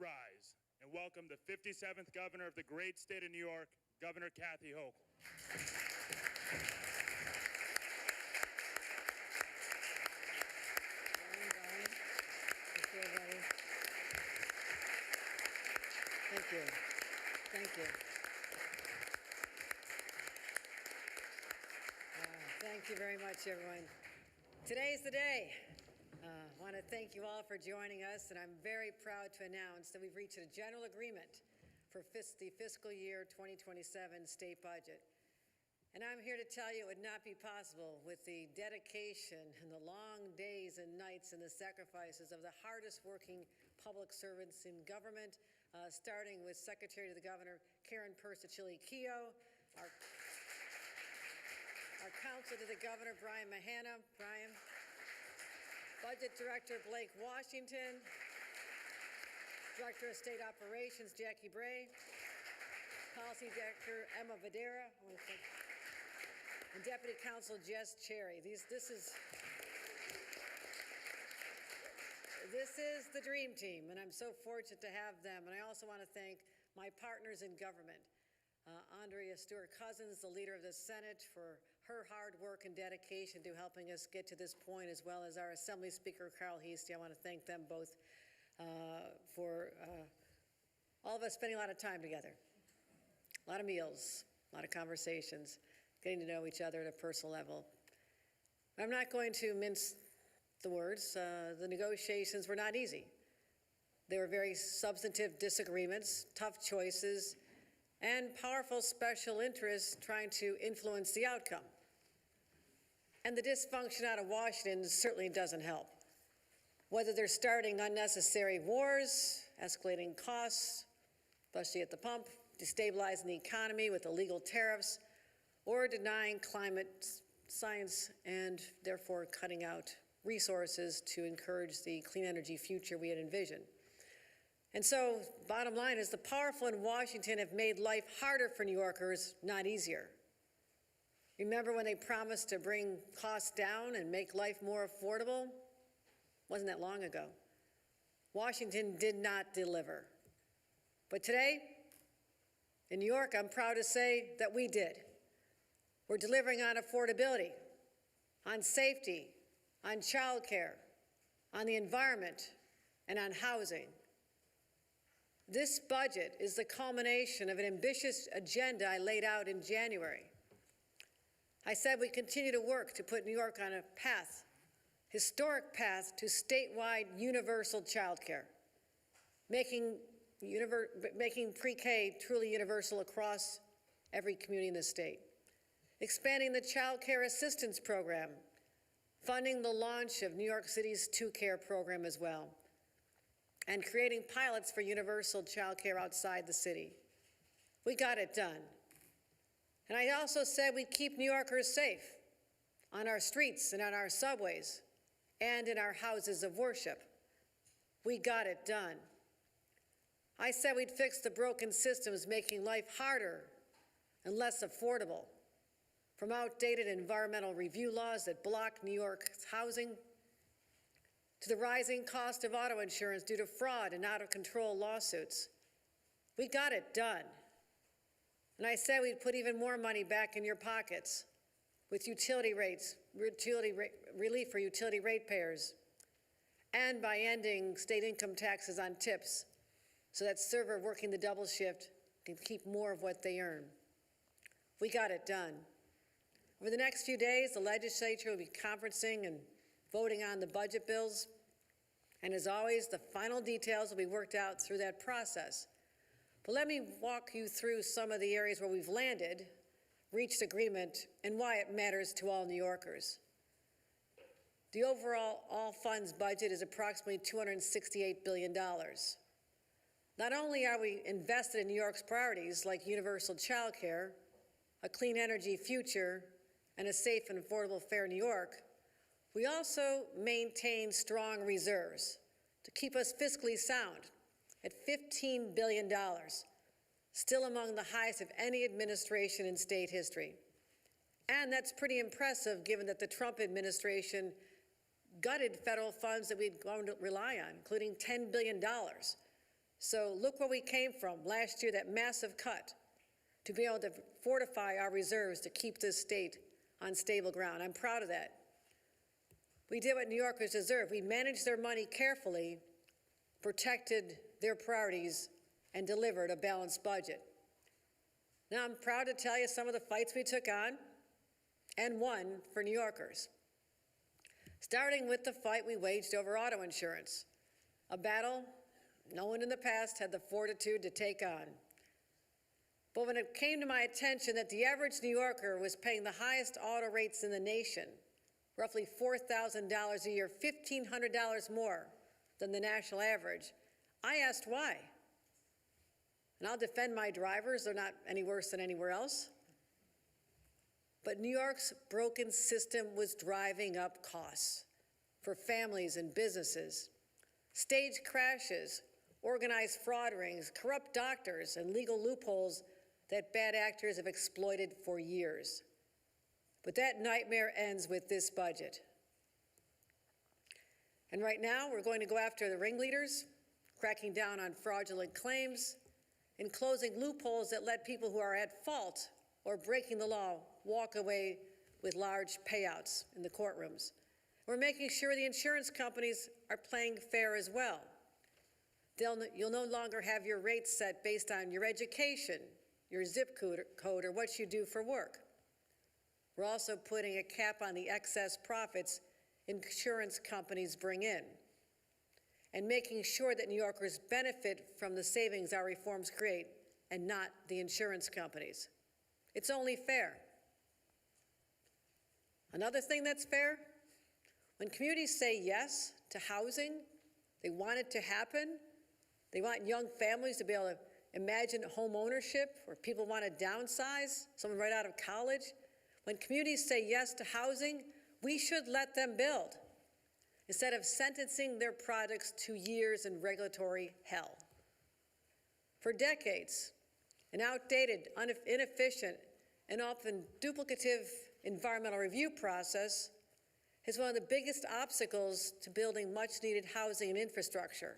rise and welcome the 57th governor of the great state of New York, Governor Kathy Hochul. Thank you. Thank you. Thank you very much, everyone. Today's the day. I want to thank you all for joining us, and I'm very proud to announce that we've reached a general agreement for the fiscal year 2027 state budget. And I'm here to tell you it would not be possible with the dedication and the long days and nights and the sacrifices of the hardest working public servants in government, starting with Secretary to the Governor Karen Persicilli-Keough, our Counsel to the Governor Brian Mahana, Budget Director Blake Washington, Director of State Operations Jackie Bray, Policy Director Emma Vadera, and Deputy Counsel Jess Cherry. This is the dream team, and I'm so fortunate to have them. And I also want to thank my partners in government, Andrea Stewart-Cousins, the leader of the Senate, for her hard work and dedication to helping us get to this point, as well as our Assembly Speaker, Carl Heastie. I want to thank them both for all of us spending a lot of time together, a lot of meals, a lot of conversations, getting to know each other at a personal level. I'm not going to mince the words. The negotiations were not easy. There were very substantive disagreements, tough choices, and powerful special interests trying to influence the outcome. And the dysfunction out of Washington certainly doesn't help. Whether they're starting unnecessary wars, escalating costs, especially at the pump, destabilizing the economy with illegal tariffs, or denying climate science and therefore cutting out resources to encourage the clean energy future we had envisioned. And so, bottom line is the powerful in Washington have made life harder for New Yorkers, not easier. Remember when they promised to bring costs down and make life more affordable? Wasn't that long ago. Washington did not deliver. But today, in New York, I'm proud to say that we did. We're delivering on affordability, on safety, on childcare, on the environment, and on housing. This budget is the culmination of an ambitious agenda I laid out in January. I said we continue to work to put New York on a path, historic path to statewide universal childcare, making pre-K truly universal across every community in the state, expanding the Child Care Assistance Program, funding the launch of New York City's 2Care program as well, and creating pilots for universal child care outside the city. We got it done. And I also said we'd keep New Yorkers safe on our streets and on our subways and in our houses of worship. We got it done. I said we'd fix the broken systems making life harder and less affordable, from outdated environmental review laws that block New York's housing, to the rising cost of auto insurance due to fraud and out-of-control lawsuits. We got it done. And I said we'd put even more money back in your pockets with utility relief for utility ratepayers, and by ending state income taxes on tips so that servers working the double shift can keep more of what they earn. We got it done. Over the next few days, the legislature will be conferencing and voting on the budget bills. And as always, the final details will be worked out through that process. But let me walk you through some of the areas where we've landed, reached agreement, and why it matters to all New Yorkers. The overall all-funds budget is approximately $268 billion. Not only are we invested in New York's priorities like universal child care, a clean energy future, and a safe and affordable, fair New York, we also maintain strong reserves to keep us fiscally sound at $15 billion, still among the highest of any administration in state history. And that's pretty impressive given that the Trump administration gutted federal funds that we'd going to rely on, including $10 billion So look where we came from last year, that massive cut, to be able to fortify our reserves to keep this state on stable ground. I'm proud of that. We did what New Yorkers deserve. We managed their money carefully, protected their priorities, and delivered a balanced budget. Now, I'm proud to tell you some of the fights we took on and won for New Yorkers. Starting with the fight we waged over auto insurance, a battle no one in the past had the fortitude to take on. But when it came to my attention that the average New Yorker was paying the highest auto rates in the nation, roughly $4,000 a year, $1,500 more than the national average, I asked why. And I'll defend my drivers, they're not any worse than anywhere else. But New York's broken system was driving up costs for families and businesses. Stage crashes, organized fraud rings, corrupt doctors, and legal loopholes that bad actors have exploited for years. But that nightmare ends with this budget. And right now, we're going to go after the ringleaders, cracking down on fraudulent claims, and closing loopholes that let people who are at fault or breaking the law walk away with large payouts in the courtrooms. We're making sure the insurance companies are playing fair as well. You'll no longer have your rates set based on your education, your zip code, or what you do for work. We're also putting a cap on the excess profits insurance companies bring in, and making sure that New Yorkers benefit from the savings our reforms create and not the insurance companies. It's only fair. Another thing that's fair, when communities say yes to housing, they want it to happen, they want young families to be able to imagine home ownership, or people want to downsize, someone right out of college. When communities say yes to housing, we should let them build, instead of sentencing their projects to years in regulatory hell. For decades, an outdated, inefficient, and often duplicative environmental review process is one of the biggest obstacles to building much-needed housing and infrastructure.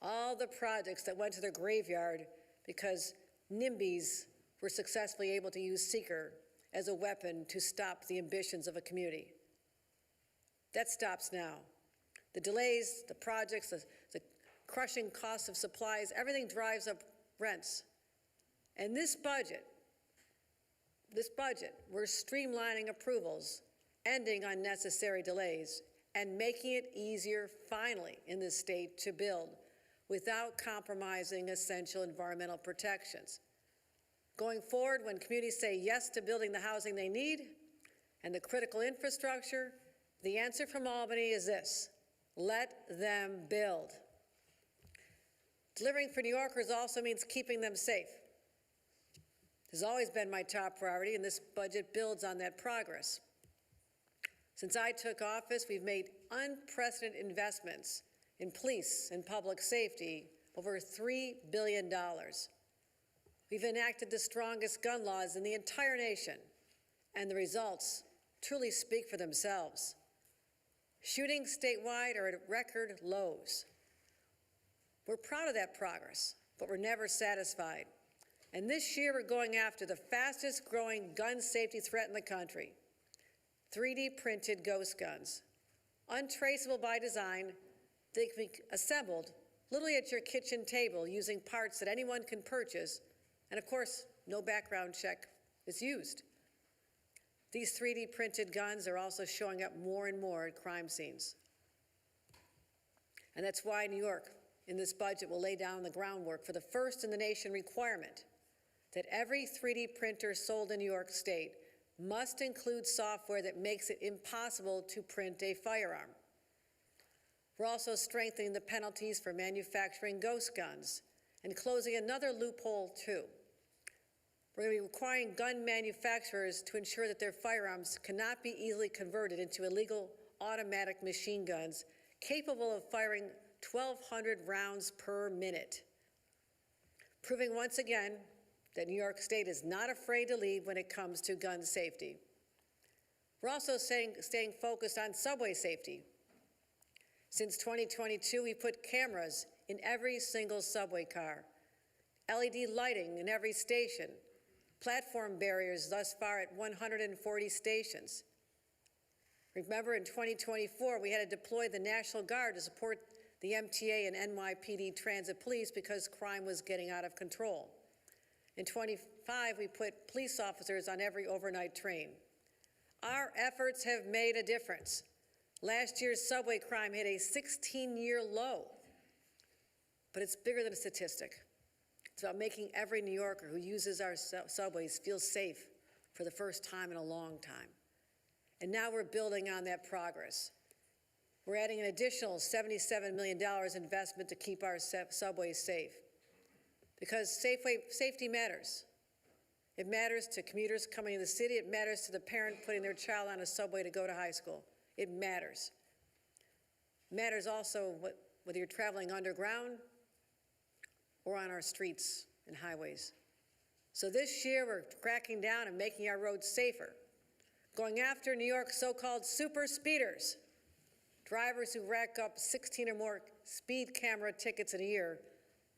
All the projects that went to their graveyard because NIMBYs were successfully able to use seeker as a weapon to stop the ambitions of a community. That stops now. The delays, the projects, the crushing costs of supplies, everything drives up rents. And this budget, we're streamlining approvals, ending unnecessary delays, and making it easier, finally, in this state to build without compromising essential environmental protections. Going forward, when communities say yes to building the housing they need and the critical infrastructure, the answer from Albany is this: let them build. Delivering for New Yorkers also means keeping them safe. This has always been my top priority, and this budget builds on that progress. Since I took office, we've made unprecedented investments in police and public safety, over $3 billion. We've enacted the strongest gun laws in the entire nation, and the results truly speak for themselves. Shootings statewide are at record lows. We're proud of that progress, but we're never satisfied. And this year, we're going after the fastest growing gun safety threat in the country: 3D printed ghost guns. Untraceable by design, they can be assembled literally at your kitchen table using parts that anyone can purchase, and of course, no background check is used. These 3D printed guns are also showing up more and more at crime scenes. And that's why New York, in this budget, will lay down the groundwork for the first in the nation requirement that every 3D printer sold in New York State must include software that makes it impossible to print a firearm. We're also strengthening the penalties for manufacturing ghost guns and closing another loophole, too. We're going to be requiring gun manufacturers to ensure that their firearms cannot be easily converted into illegal automatic machine guns capable of firing 1,200 rounds per minute, proving once again that New York State is not afraid to lead when it comes to gun safety. We're also staying focused on subway safety. Since 2022, we put cameras in every single subway car, LED lighting in every station, platform barriers thus far at 140 stations. Remember, in 2024, we had to deploy the National Guard to support the MTA and NYPD Transit Police because crime was getting out of control. In 25, we put police officers on every overnight train. Our efforts have made a difference. Last year's subway crime hit a 16-year low. But it's bigger than a statistic. It's about making every New Yorker who uses our subways feel safe for the first time in a long time. And now we're building on that progress. We're adding an additional $77 million investment to keep our subways safe. Because safety matters. It matters to commuters coming to the city. It matters to the parent putting their child on a subway to go to high school. It matters. It matters also whether you're traveling underground or on our streets and highways. So this year, we're cracking down and making our roads safer, going after New York's so-called super speeders, drivers who rack up 16 or more speed camera tickets in a year.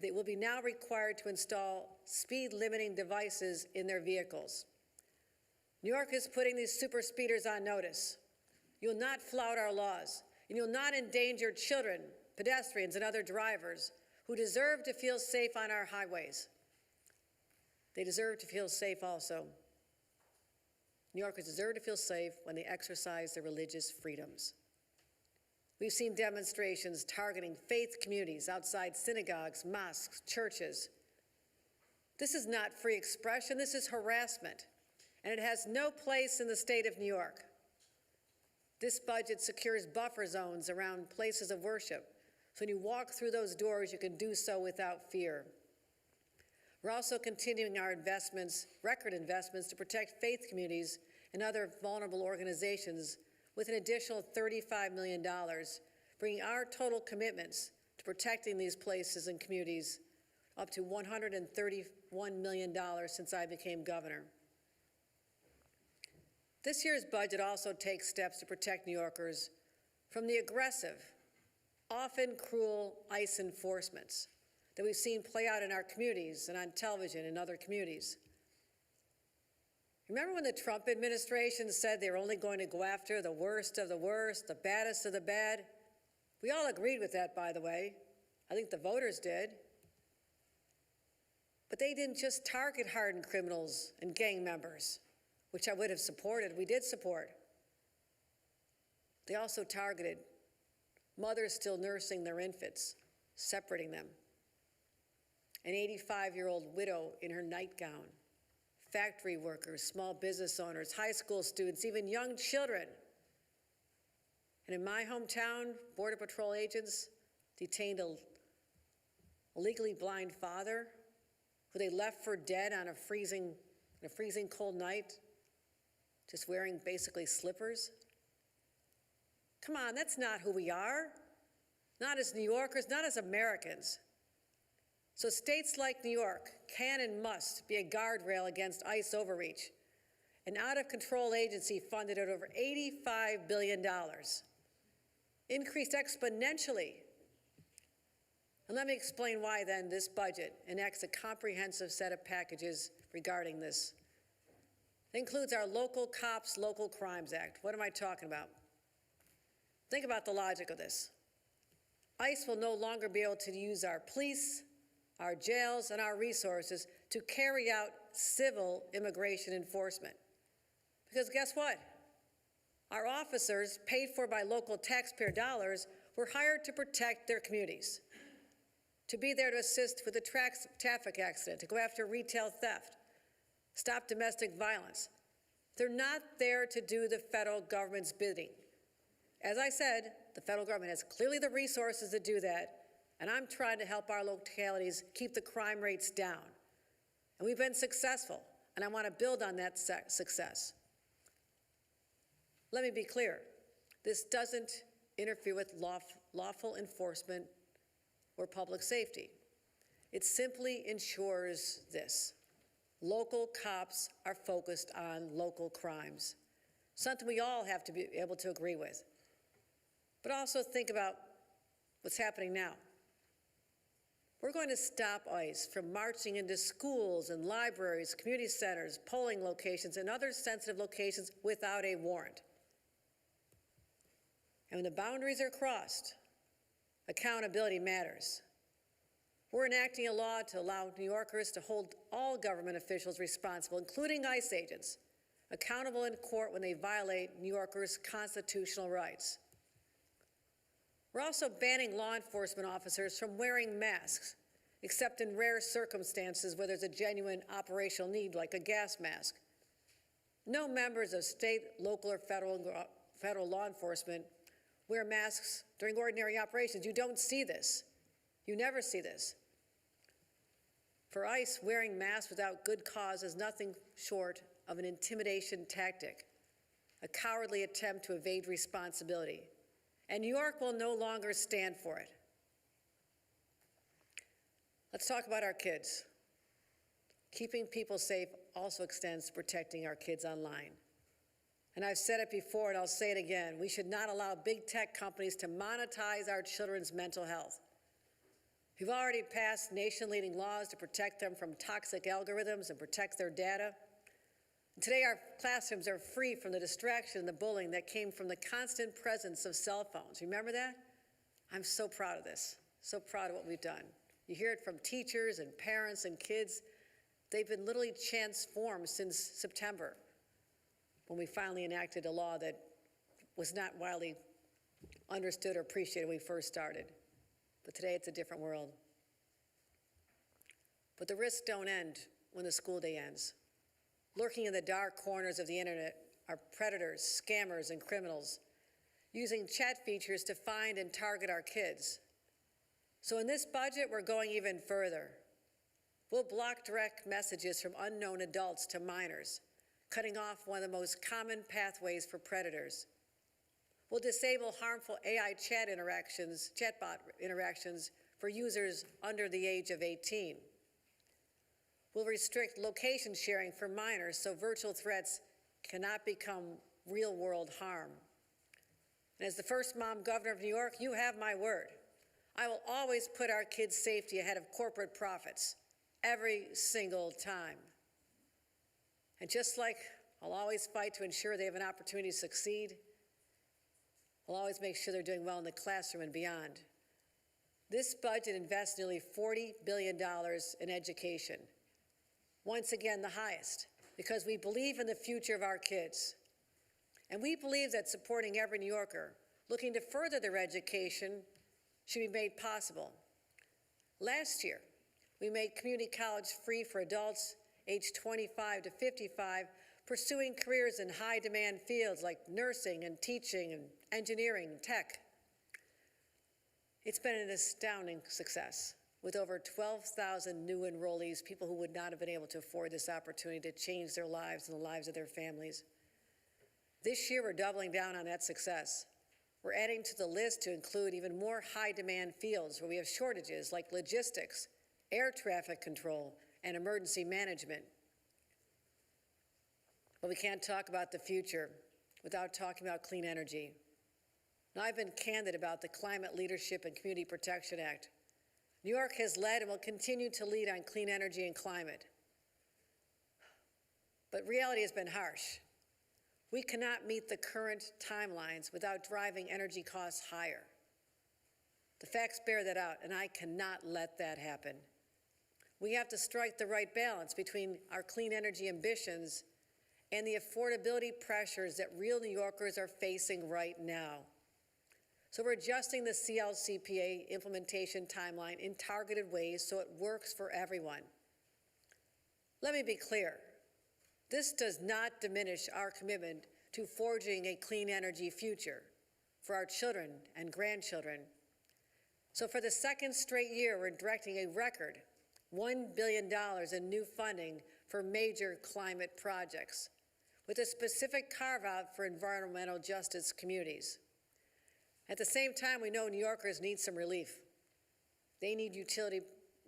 They will be now required to install speed-limiting devices in their vehicles. New York is putting these super speeders on notice. You'll not flout our laws, and you'll not endanger children, pedestrians, and other drivers who deserve to feel safe on our highways. They deserve to feel safe also. New Yorkers deserve to feel safe when they exercise their religious freedoms. We've seen demonstrations targeting faith communities outside synagogues, mosques, churches. This is not free expression, this is harassment, and it has no place in the state of New York. This budget secures buffer zones around places of worship, so when you walk through those doors, you can do so without fear. We're also continuing our investments, record investments, to protect faith communities and other vulnerable organizations with an additional $35 million, bringing our total commitments to protecting these places and communities up to $131 million since I became governor. This year's budget also takes steps to protect New Yorkers from the aggressive, often cruel ICE enforcements that we've seen play out in our communities and on television in other communities. Remember when the Trump administration said they were only going to go after the worst of the worst, the baddest of the bad? We all agreed with that, by the way. I think the voters did. But they didn't just target hardened criminals and gang members, which I would have supported. We did support. They also targeted mothers still nursing their infants, separating them, an 85-year-old widow in her nightgown, factory workers, small business owners, high school students, even young children. And in my hometown, Border Patrol agents detained a legally blind father who they left for dead on a freezing cold night, just wearing basically slippers. Come on, that's not who we are. Not as New Yorkers, not as Americans. So states like New York can and must be a guardrail against ICE overreach. An out-of-control agency funded at over $85 billion, increased exponentially. And let me explain why then this budget enacts a comprehensive set of packages regarding this. It includes our Local Cops, Local Crimes Act. What am I talking about? Think about the logic of this. ICE will no longer be able to use our police, our jails, and our resources to carry out civil immigration enforcement. Because guess what? Our officers, paid for by local taxpayer dollars, were hired to protect their communities, to be there to assist with a traffic accident, to go after retail theft, stop domestic violence. They're not there to do the federal government's bidding. As I said, the federal government has clearly the resources to do that, and I'm trying to help our localities keep the crime rates down. And we've been successful, and I want to build on that success. Let me be clear. This doesn't interfere with lawful enforcement or public safety. It simply ensures this. Local cops are focused on local crimes, something we all have to be able to agree with. But also think about what's happening now. We're going to stop ICE from marching into schools and libraries, community centers, polling locations, and other sensitive locations without a warrant. And when the boundaries are crossed, accountability matters. We're enacting a law to allow New Yorkers to hold all government officials responsible, including ICE agents, accountable in court when they violate New Yorkers' constitutional rights. We're also banning law enforcement officers from wearing masks, except in rare circumstances where there's a genuine operational need, like a gas mask. No members of state, local, or federal law enforcement wear masks during ordinary operations. You don't see this. You never see this. For ICE, wearing masks without good cause is nothing short of an intimidation tactic, a cowardly attempt to evade responsibility. And New York will no longer stand for it. Let's talk about our kids. Keeping people safe also extends to protecting our kids online. And I've said it before, and I'll say it again, we should not allow big tech companies to monetize our children's mental health. We've already passed nation-leading laws to protect them from toxic algorithms and protect their data. And today, our classrooms are free from the distraction and the bullying that came from the constant presence of cell phones. Remember that? I'm so proud of this, so proud of what we've done. You hear it from teachers and parents and kids. They've been literally transformed since September, when we finally enacted a law that was not widely understood or appreciated when we first started. But today it's a different world. But the risks don't end when the school day ends. Lurking in the dark corners of the internet are predators, scammers, and criminals, using chat features to find and target our kids. So in this budget, we're going even further. We'll block direct messages from unknown adults to minors, cutting off one of the most common pathways for predators. We'll disable harmful AI chatbot interactions for users under the age of 18. We'll restrict location sharing for minors so virtual threats cannot become real-world harm. And as the first mom governor of New York, you have my word. I will always put our kids' safety ahead of corporate profits, every single time. And just like I'll always fight to ensure they have an opportunity to succeed, I'll always make sure they're doing well in the classroom and beyond. This budget invests nearly $40 billion in education. Once again, the highest, because we believe in the future of our kids. And we believe that supporting every New Yorker looking to further their education should be made possible. Last year, we made community college free for adults aged 25 to 55 pursuing careers in high-demand fields like nursing and teaching and engineering and tech. It's been an astounding success, with over 12,000 new enrollees, people who would not have been able to afford this opportunity to change their lives and the lives of their families. This year, we're doubling down on that success. We're adding to the list to include even more high-demand fields where we have shortages like logistics, air traffic control, and emergency management. But we can't talk about the future without talking about clean energy. Now, I've been candid about the Climate Leadership and Community Protection Act. New York has led and will continue to lead on clean energy and climate. But reality has been harsh. We cannot meet the current timelines without driving energy costs higher. The facts bear that out, and I cannot let that happen. We have to strike the right balance between our clean energy ambitions and the affordability pressures that real New Yorkers are facing right now. So we're adjusting the CLCPA implementation timeline in targeted ways so it works for everyone. Let me be clear. This does not diminish our commitment to forging a clean energy future for our children and grandchildren. So for the second straight year, we're directing a record $1 billion in new funding for major climate projects, with a specific carve-out for environmental justice communities. At the same time, we know New Yorkers need some relief. They need utility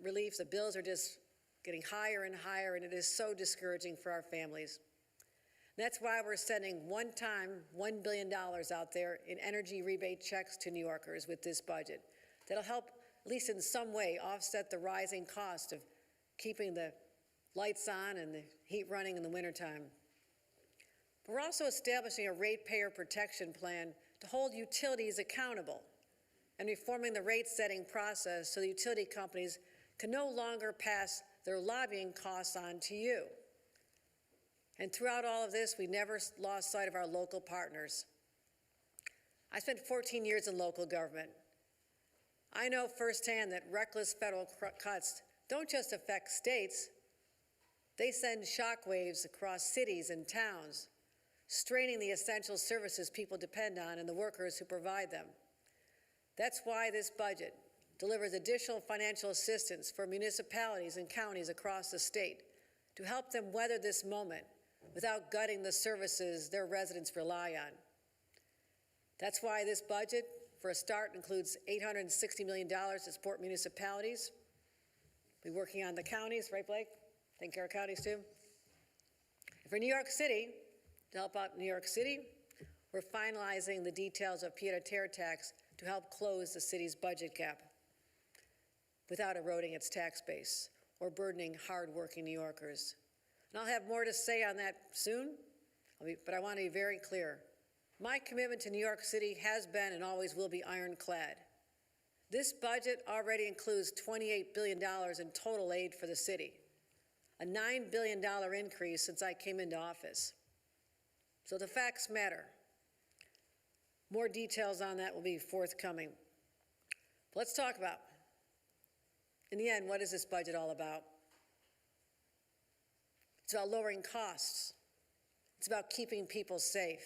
relief. The bills are just getting higher and higher, and it is so discouraging for our families. And that's why we're sending one-time $1 billion out there in energy rebate checks to New Yorkers with this budget. That'll help at least in some way, offset the rising cost of keeping the lights on and the heat running in the wintertime. But we're also establishing a ratepayer protection plan to hold utilities accountable and reforming the rate-setting process so the utility companies can no longer pass their lobbying costs on to you. And throughout all of this, we never lost sight of our local partners. I spent 14 years in local government. I know firsthand that reckless federal cuts don't just affect states, they send shockwaves across cities and towns, straining the essential services people depend on and the workers who provide them. That's why this budget delivers additional financial assistance for municipalities and counties across the state to help them weather this moment without gutting the services their residents rely on. That's why this budget, for a start, includes $860 million to support municipalities. We're working on the counties, right, Blake? Taking care of counties, too. For New York City, to help out New York City, we're finalizing the details of pied-à-terre tax to help close the city's budget gap without eroding its tax base or burdening hard-working New Yorkers. And I'll have more to say on that soon, but I want to be very clear. My commitment to New York City has been and always will be ironclad. This budget already includes $28 billion in total aid for the city, a $9 billion increase since I came into office. So the facts matter. More details on that will be forthcoming. But let's talk about, in the end, what is this budget all about? It's about lowering costs. It's about keeping people safe.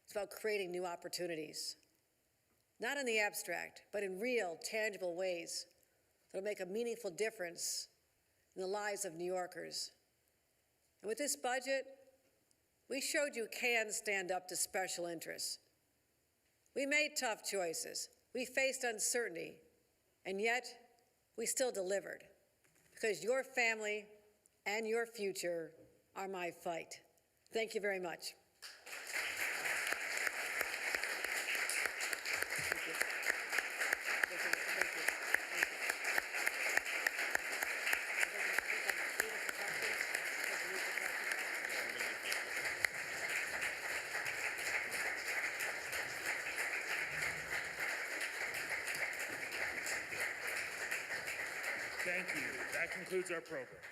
It's about creating new opportunities. Not in the abstract, but in real, tangible ways that will make a meaningful difference in the lives of New Yorkers. And with this budget, we showed you can stand up to special interests. We made tough choices. We faced uncertainty, and yet we still delivered, because your family and your future are my fight. Thank you very much. Thank you. That concludes our program.